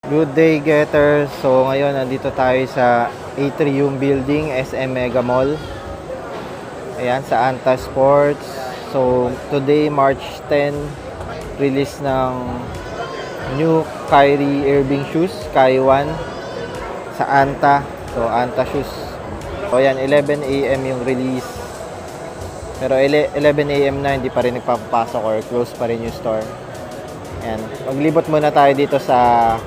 Good day, Getters! So ngayon nandito tayo sa Atrium Building, SM Mega Mall. Ayan, sa Anta Sports. So today, March 10, release ng new Kyrie Irving shoes, Kai 1 sa Anta. So Anta shoes. So ayan, 11 AM yung release. Pero 11 AM na, hindi pa rin nagpapasok or close pa rin yung store. Ayan, maglibot muna tayo dito sa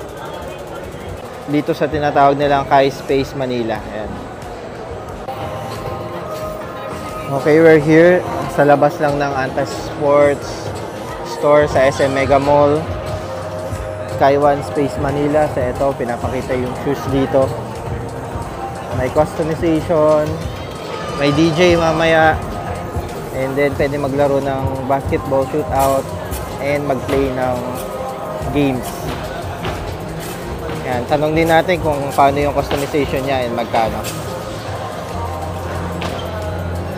tinatawag nilang Kai Space Manila. Ayan. Okay, we're here sa labas lang ng Anta Sports store sa SM Mega Mall. Kai 1 Space Manila. Sa ito, pinapakita yung shoes dito. May customization, may DJ mamaya, and then pwede maglaro ng basketball shootout and magplay ng games. Yan, tanong din natin kung paano yung customization niya and magkano.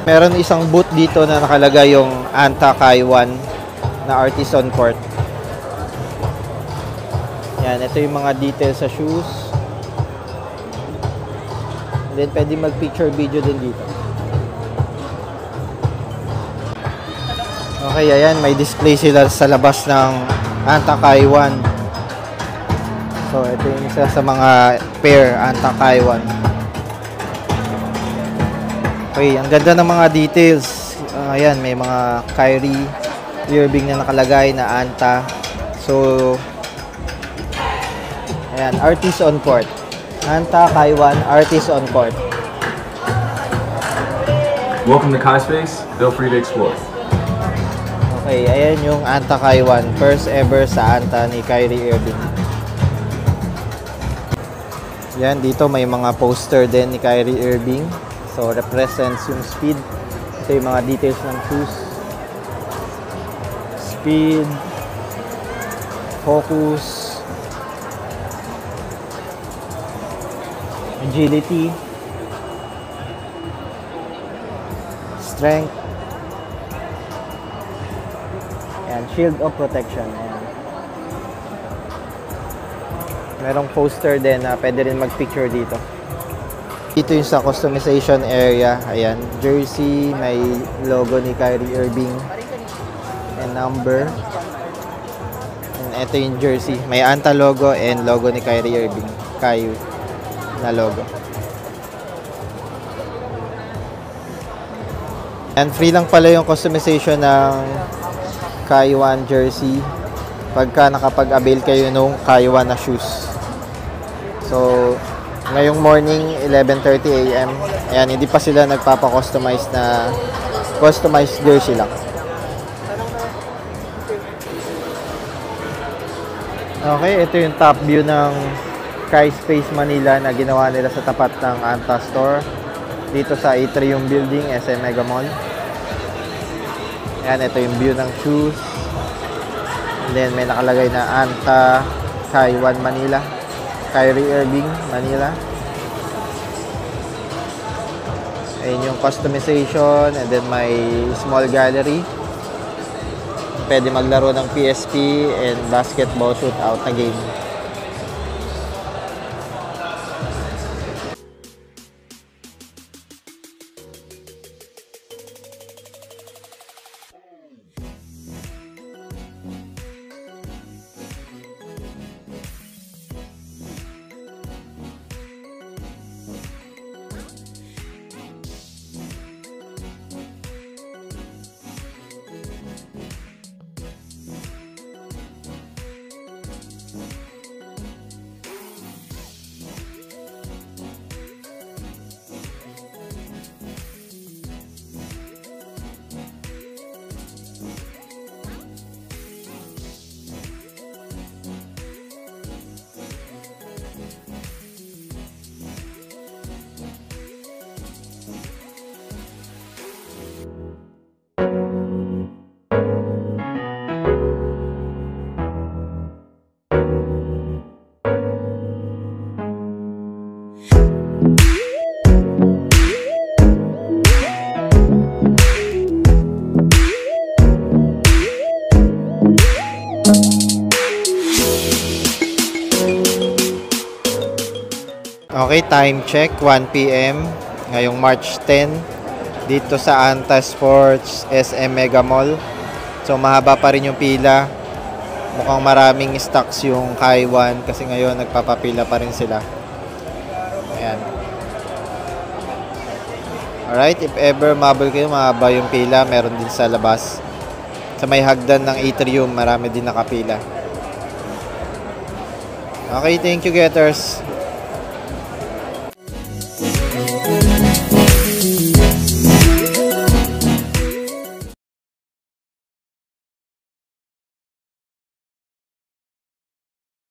Meron isang booth dito na nakalagay yung Anta Kai 1 na Artisan Court. Yan, ito yung mga details sa shoes. And then pwede mag-picture video din dito. Okay, ayan, may display sila sa labas ng Anta Kai 1. So, ito yung isa sa mga pair, Anta Kai 1. Okay, ang ganda ng mga details. Ayan, may mga Kyrie Irving na nakalagay na Anta. So, ayan, Artist on Court. Anta Kai 1, Artist on Court. Welcome to Kai Space. Feel free to explore. Okay, ayan yung Anta Kai 1. First ever sa Anta ni Kyrie Irving. Yan, dito may mga poster din ni Kyrie Irving. So, represents yung speed. Ito yung mga details ng shoes. Speed. Focus. Agility. Strength. Yan, shield of protection. Ayan. Merong poster din na pwede rin mag-picture dito. Dito yung sa customization area. Ayan, jersey, may logo ni Kyrie Irving and number. And ito yung jersey. May Anta logo and logo ni Kyrie Irving. Kai na logo. And free lang pala yung customization ng Kai 1 jersey pagka nakapag-avail kayo nung Kai 1 na shoes. So, ngayong morning, 11:30 AM, ayan, hindi pa sila nagpapa-customize na customized jersey lang. Okay, ito yung top view ng Kai Space Manila na ginawa nila sa tapat ng Anta Store dito sa Atrium Building, SM Mega Mall. Ayan, ito yung view ng shoes. And then, may nakalagay na Anta Kai 1 Manila. Kyrie Irving, Manila. Ayun yung customization. And then may small gallery. Pwede maglaro ng PSP and basketball shootout na game. Okay, time check, 1 p.m. Ngayong March 10 dito sa Anta Sports SM Mega Mall. So mahaba pa rin yung pila. Mukhang maraming stocks yung Kaiwan kasi ngayon nagpapapila pa rin sila. Ayan. Alright, if ever mabul kayo, mahaba yung pila, meron din sa labas. Sa may hagdan ng atrium, marami din nakapila. Okay, thank you, Getters.